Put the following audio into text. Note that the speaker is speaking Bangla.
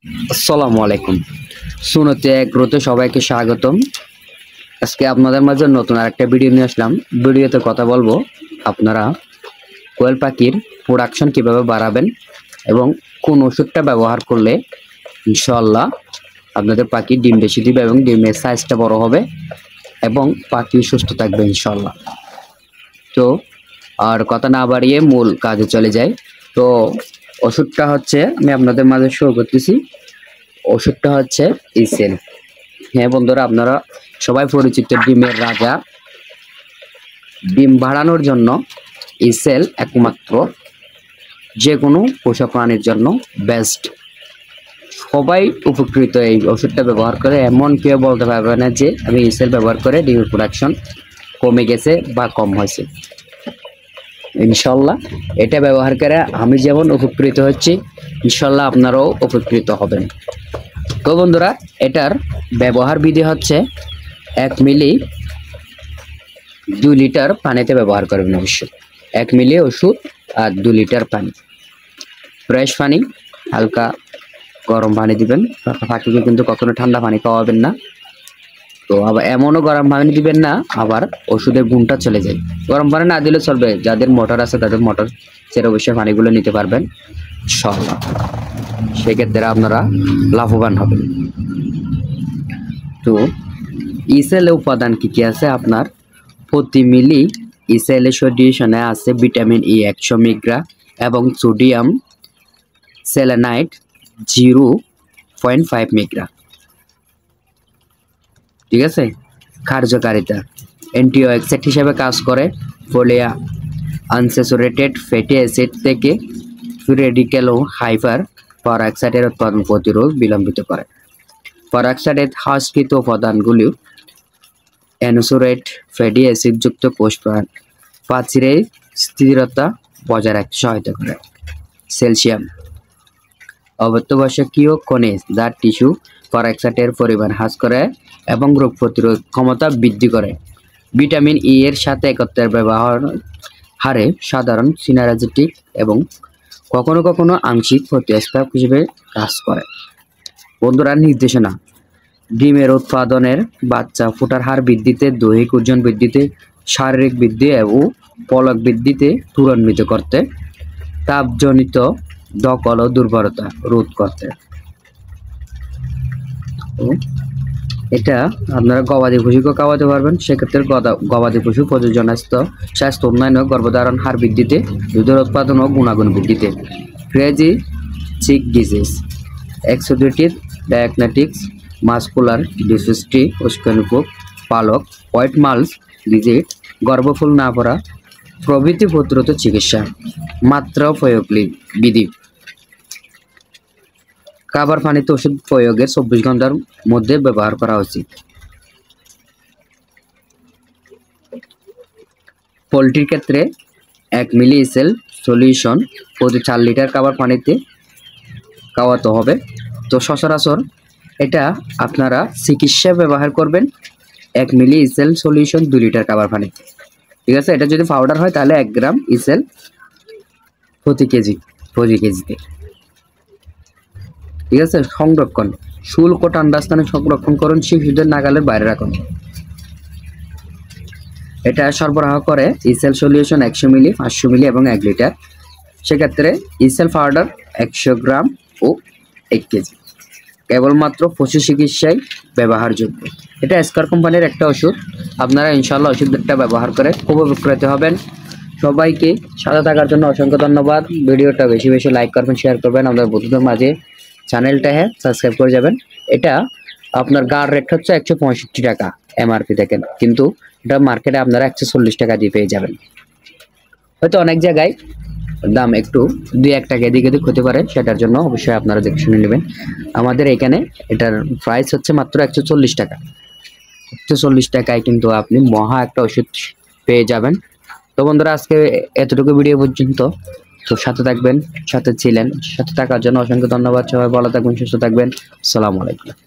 আসসালামু আলাইকুম। সুনতে এগ্রোতে সবাইকে স্বাগতম। আজকে আপনাদের মাঝে নতুন আরেকটা ভিডিও নিয়ে আসলাম। ভিডিওতে কথা বলবো আপনারা কোয়েল পাখির প্রোডাকশন কিভাবে বাড়াবেন এবং কোন ওষুধটা ব্যবহার করলে ইনশাআল্লাহ আপনাদের পাখি ডিম বেশি দিবে এবং ডিমের সাইজটা বড় হবে এবং পাখি সুস্থ থাকবে ইনশাআল্লাহ। তো আর কথা না বাড়িয়ে মূল কাজে চলে যাই। তো ওষুধটা হচ্ছে আমি আপনাদের মাঝে শো করতেছি। ওষুধটা হচ্ছে ইসেল। হ্যাঁ বন্ধুরা, আপনারা সবাই পরিচিত ডিমের রাজা। ডিম বাড়ানোর জন্য ইসেল একমাত্র যে কোনো পোষা প্রাণীর জন্য বেস্ট। সবাই উপকৃত এই ওষুধটা ব্যবহার করে, এমন কেউ বলতে পারবে না যে আমি ইসেল ব্যবহার করে ডিমের প্রোডাকশন কমে গেছে বা কম হয়েছে। ইনশাল্লাহ এটা ব্যবহার করে আমি যেমন উপকৃত হচ্ছি, ইনশাল্লাহ আপনারাও উপকৃত হবেন। তো বন্ধুরা, এটার ব্যবহার বিধি হচ্ছে 1 মিলি 2 লিটার পানিতে ব্যবহার করবেন। অবশ্যই 1 মিলি ওষুধ আর 2 লিটার পানি, ফ্রেশ পানি, হালকা গরম পানি দিবেন। পাখিকে কিন্তু কখনো ঠান্ডা পানি খাওয়াবেন না। তো আবার এমনও গরম পানি দিবেন না আবার ওষুধের গুণটা চলে যায়। গরম পানি না দিলে চলবে, যাদের মোটর আছে তাদের মোটর ছেড়ে অবশ্যই পানিগুলো নিতে পারবেন ইনশাআল্লাহ। সেক্ষেত্রে আপনারা লাভবান হবেন। তো ইসেলে উপাদান কি কি আছে আপনার? প্রতি মিলি ইসেলে সলিউশনে আছে ভিটামিন ই 100 মিগ্রা এবং সোডিয়াম সেলেনাইট 0.5 মিগ্রা। ঠিক আছে। কার্যকারিতা অ্যান্টিঅক্সিডেন্ট হিসেবে কাজ করে। ফোলিয়া আনস্যাচুরেটেড ফ্যাটি অ্যাসিড থেকে ফ্রি রেডিক্যাল ও হাইপার পারঅক্সাইডের উৎপাদন প্রতিরোধ বিলম্বিত করে। পারঅক্সাইডের হ্রাসকৃত উপাদানগুলি অ্যানোসোরেট ফ্যাটি অ্যাসিডযুক্ত কোষ প্রাচীরের স্থিরতা বজায় রাখতে সহায়তা করে। ক্যালসিয়াম অত্যাবশ্যকীয় খনিজ যা টিস্যু পারঅক্সাইডের পরিমাণ হ্রাস করে এবং রোগ প্রতিরোধ ক্ষমতা বৃদ্ধি করে। ভিটামিন ই এর সাথে একত্রের ব্যবহার হারে সাধারণ সিনার্জেটিক এবং কখনো কখনো আংশিক প্রতিস্থাপক হিসেবে কাজ করে। বন্ধুরা, নির্দেশনা: ডিমের উৎপাদনের, বাচ্চা ফোটার হার বৃদ্ধিতে, দৈহিক ওজন বৃদ্ধিতে, শারীরিক বৃদ্ধি এবং পলক বৃদ্ধিতে ত্বরান্বিত করতে, তাপজনিত দখল ও দুর্বলতা রোধ করতে। এটা আপনারা গবাদি পশুকে খাওয়াতে পারবেন। সেক্ষেত্রে গবাদি পশু প্রজনন স্বাস্থ্য উন্নয়ন, গর্ভধারণ হার বৃদ্ধিতে, দুধের উৎপাদন ও গুণাগুণ বৃদ্ধিতে। ক্রেজি চিক ডিজিজ, এক্সোডেটিভ ডায়াগনাটিক্স, মাস্কুলার ডিসিস্টি, উস্কানিপোক, পালক, হোয়াইট মাল্স ডিজিজ, গর্ভফুল না পড়া প্রভৃতি প্রতিরোধ চিকিৎসা। মাত্রা প্রয়োগ বিধি: খাবার পানিতে ওষুধ প্রয়োগের 24 ঘন্টার মধ্যে ব্যবহার করা উচিত। পোলট্রির ক্ষেত্রে 1 মিলি ইসেল সলিউশন প্রতি 4 লিটার খাবার পানিতে খাওয়াতে হবে। তো সচরাচর এটা আপনারা চিকিৎসা ব্যবহার করবেন 1 মিলি ইসেল সলিউশন 2 লিটার খাবার পানিতে। ঠিক আছে। এটা যদি পাউডার হয় তাহলে 1 গ্রাম ইসেল প্রতি কেজিতে। ঠিক আছে। সংরক্ষণ: শুল্ক ও ঠান্ডা স্থানে সংরক্ষণ করুন, শিশুদের নাগালের বাইরে রাখুন। এটা সরবরাহ করে ইসেল সলিউশন 100 মিলি, 500 মিলি এবং 1 লিটার। সেক্ষেত্রে ইসেল পাউডার 100 গ্রাম ও 1 কেজি। কেবলমাত্র পশু চিকিৎসায় ব্যবহারযোগ্য। এটা স্কার কোম্পানির একটা ওষুধ। আপনারা ইনশাআল্লাহ ওষুধটা ব্যবহার করে খুব উপকৃত হবেন। সবাইকে সাথে থাকার জন্য অসংখ্য ধন্যবাদ। ভিডিওটা বেশি বেশি লাইক করবেন, শেয়ার করবেন। আমাদের বন্ধুদের মাঝে চ্যানেলটা সাবস্ক্রাইব করে যাবেন। এটা আপনার গাড় রেট হচ্ছে 165 টাকা এমআরপি দেখেন, কিন্তু এটা মার্কেটে আপনারা 140 টাকা দিয়ে পেয়ে যাবেন। হয়তো অনেক জায়গায় দাম একটু 2-1 টাকা এদিক ওদিক হতে পারে, সেটার জন্য অবশ্যই আপনারা দেখে শুনে নেবেন। আমাদের এখানে এটার প্রাইস হচ্ছে মাত্র 140 টাকা। 140 টাকায় কিন্তু আপনি মহা একটা ওষুধ পেয়ে যাবেন। তো বন্ধুরা, আজকে এতটুকু ভিডিও পর্যন্ত। তো সাথে থাকবেন, সাথে ছিলেন, সাথে থাকার জন্য অসংখ্য ধন্যবাদ। সবাই ভালো থাকবেন, সুস্থ থাকবেন। আসসালামু আলাইকুম।